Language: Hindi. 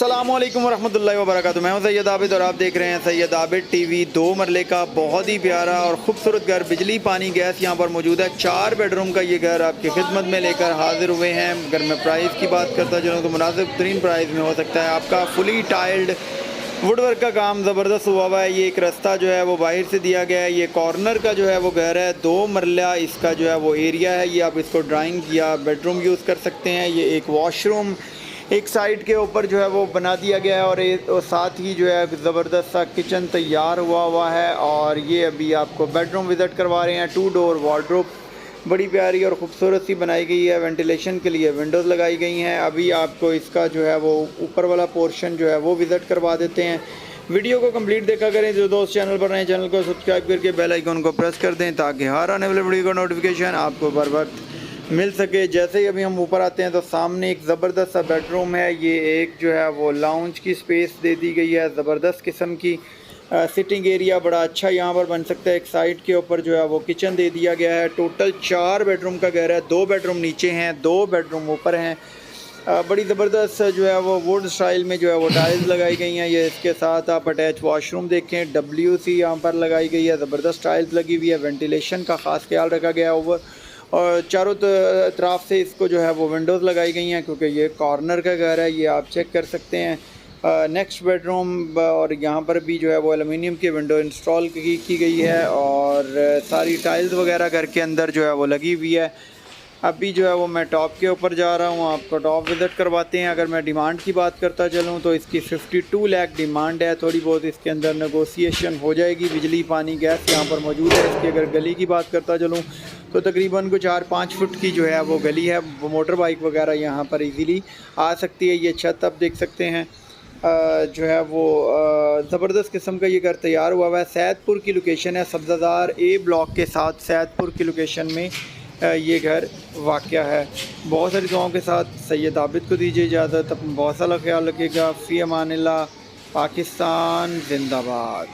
अस्सलामुअलैकुम वरहमतुल्लाहि वबरकातुहू। मैं हूं सैयद आबिद और आप देख रहे हैं सैयद आबिद टीवी। 2 मरले का बहुत ही प्यारा और ख़ूबसूरत घर, बिजली पानी गैस यहाँ पर मौजूद है। 4 बेडरूम का ये घर आपकी खिदमत में लेकर हाजिर हुए हैं। अगर मैं प्राइस की बात करता चलूँ तो मुनासिब तरीन प्राइस में हो सकता है आपका। फुली टाइल्ड वुडवर्क का काम ज़बरदस्त हुआ है। ये एक रास्ता जो है वो बाहर से दिया गया है। ये कॉर्नर का जो है वो घर है, 2 मरला इसका जो है वो एरिया है। ये आप इसको ड्राइंग या बेडरूम यूज़ कर सकते हैं। ये एक वॉशरूम एक साइड के ऊपर जो है वो बना दिया गया है और साथ ही जो है ज़बरदस्त सा किचन तैयार हुआ है। और ये अभी आपको बेडरूम विज़िट करवा रहे हैं। 2 डोर वार्डरोब बड़ी प्यारी और ख़ूबसूरत सी बनाई गई है। वेंटिलेशन के लिए विंडोज़ लगाई गई हैं। अभी आपको इसका जो है वो ऊपर वाला पोर्शन जो है वो विज़िट करवा देते हैं। वीडियो को कंप्लीट देखा करें। जो दोस्त चैनल पर नए, चैनल को सब्सक्राइब करके बेल आइकन को प्रेस कर दें ताकि हर आने वाले वीडियो का नोटिफिकेशन आपको बर वक्त मिल सके। जैसे ही अभी हम ऊपर आते हैं तो सामने एक ज़बरदस्त सा बेडरूम है। ये एक जो है वो लाउंज की स्पेस दे दी गई है, ज़बरदस्त किस्म की। सिटिंग एरिया बड़ा अच्छा यहाँ पर बन सकता है। एक साइड के ऊपर जो है वो किचन दे दिया गया है। टोटल 4 बेडरूम का घर है। 2 बेडरूम नीचे हैं, 2 बेडरूम ऊपर हैं। बड़ी ज़बरदस्त जो है वो वुड स्टाइल में जो है वो टाइल्स लगाई गई हैं। ये इसके साथ आप अटैच वॉशरूम देखें, WC यहाँ पर लगाई गई है। ज़बरदस्त टाइल्स लगी हुई है। वेंटिलेशन का ख़ास ख्याल रखा गया है और चारों तरफ से इसको जो है वो विंडोज़ लगाई गई हैं क्योंकि ये कॉर्नर का घर है। ये आप चेक कर सकते हैं। नेक्स्ट बेडरूम और यहाँ पर भी जो है वो एलुमिनियम की विंडो इंस्टॉल की गई है और सारी टाइल्स वगैरह घर के अंदर जो है वो लगी हुई है। अभी जो है वो मैं टॉप के ऊपर जा रहा हूँ, आपको टॉप विज़िट करवाते हैं। अगर मैं डिमांड की बात करता चलूँ तो इसकी 52 लाख डिमांड है। थोड़ी बहुत इसके अंदर नेगोशिएशन हो जाएगी। बिजली पानी गैस यहाँ पर मौजूद है। इसकी अगर गली की बात करता चलूँ तो तकरीबन कुछ 4-5 फुट की जो है वो गली है। मोटर बाइक वगैरह यहाँ पर इजीली आ सकती है। ये छत आप देख सकते हैं जो है वो ज़बरदस्त किस्म का ये घर तैयार हुआ है। सैदपुर की लोकेशन है, सब्ज़ादार ए ब्लॉक के साथ सैदपुर की लोकेशन में ये घर वाक़या है। बहुत सारी दुआओं के साथ सैयद आबिद को दीजिए इजाज़त। अपना बहुत सारा ख्याल रखिएगा। फ़ी अमानिल्लाह। पाकिस्तान जिंदाबाद।